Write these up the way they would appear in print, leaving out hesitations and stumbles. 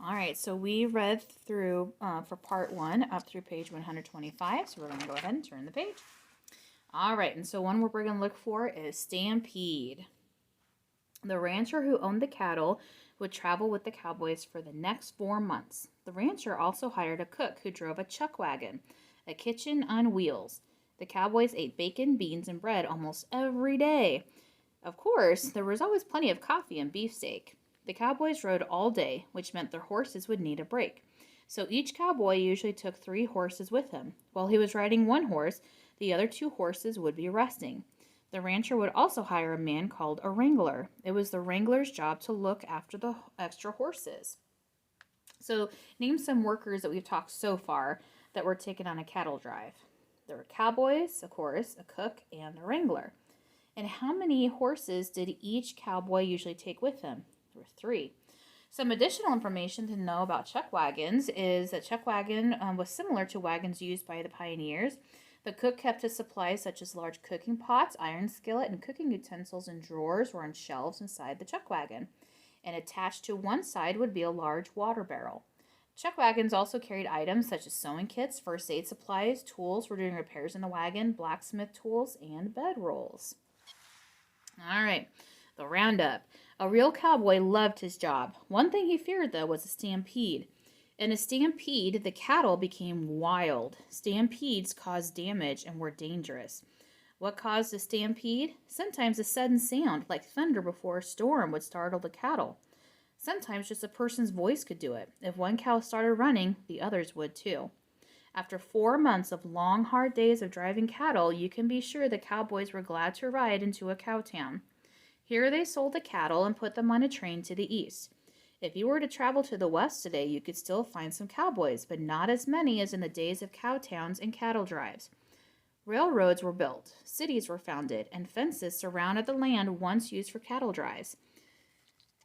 All right, so we read through for part 1 up through page 125. So we're going to go ahead and turn the page. All right, and so one word we're going to look for is stampede. The rancher who owned the cattle would travel with the cowboys for the next 4 months. The rancher also hired a cook who drove a chuck wagon, a kitchen on wheels. The cowboys ate bacon, beans, and bread almost every day. Of course, there was always plenty of coffee and beefsteak. The cowboys rode all day, which meant their horses would need a break. So each cowboy usually took 3 horses with him. While he was riding one horse, the other 2 horses would be resting. The rancher would also hire a man called a wrangler. It was the wrangler's job to look after the extra horses. So name some workers that we've talked so far that were taken on a cattle drive. There were cowboys, of course, a cook, and a wrangler. And how many horses did each cowboy usually take with him? There were 3. Some additional information to know about chuck wagons is that chuck wagon was similar to wagons used by the pioneers. The cook kept his supplies such as large cooking pots, iron skillet, and cooking utensils in drawers or on shelves inside the chuck wagon. And attached to one side would be a large water barrel. Chuck wagons also carried items such as sewing kits, first aid supplies, tools for doing repairs in the wagon, blacksmith tools, and bedrolls. All right, the roundup. A real cowboy loved his job. One thing he feared, though, was a stampede. In a stampede, the cattle became wild. Stampedes caused damage and were dangerous. What caused a stampede? Sometimes a sudden sound, like thunder before a storm, would startle the cattle. Sometimes just a person's voice could do it. If one cow started running, the others would too. After 4 months of long, hard days of driving cattle, you can be sure the cowboys were glad to ride into a cow town. Here they sold the cattle and put them on a train to the east. If you were to travel to the west today, you could still find some cowboys, but not as many as in the days of cow towns and cattle drives. Railroads were built, cities were founded, and fences surrounded the land once used for cattle drives.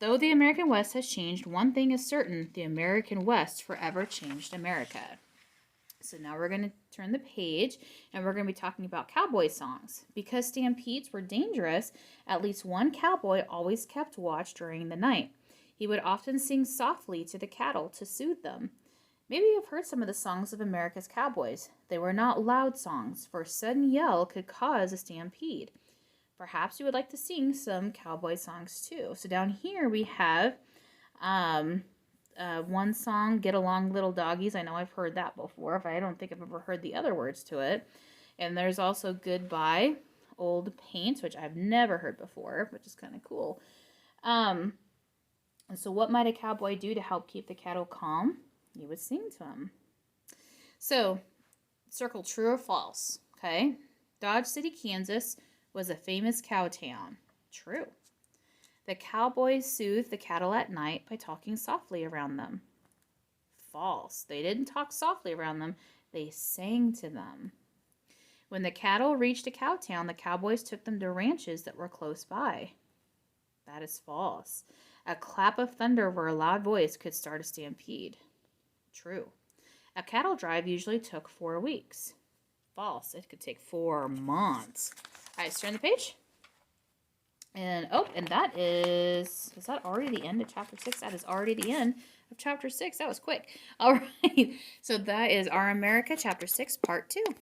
Though the American West has changed, one thing is certain: the American West forever changed America. So now we're going to turn the page and we're going to be talking about cowboy songs. Because stampedes were dangerous, at least one cowboy always kept watch during the night. He would often sing softly to the cattle to soothe them. Maybe you've heard some of the songs of America's cowboys. They were not loud songs, for a sudden yell could cause a stampede. Perhaps you would like to sing some cowboy songs too. So down here we have one song, Get Along Little Doggies. I know I've heard that before, but I don't think I've ever heard the other words to it. And there's also Goodbye, Old Paint, which I've never heard before, which is kind of cool. And so what might a cowboy do to help keep the cattle calm? You would sing to them. So circle true or false, okay? Dodge City, Kansas was a famous cow town. True. The cowboys soothed the cattle at night by talking softly around them. False. They didn't talk softly around them. They sang to them. When the cattle reached a cow town, the cowboys took them to ranches that were close by. That is false. A clap of thunder or a loud voice could start a stampede. True. A cattle drive usually took 4 weeks. False. It could take 4 months. All right, let's turn the page. And that is that already the end of chapter 6? That is already the end of chapter 6. That was quick. All right. So that is Our America, chapter 6, part 2.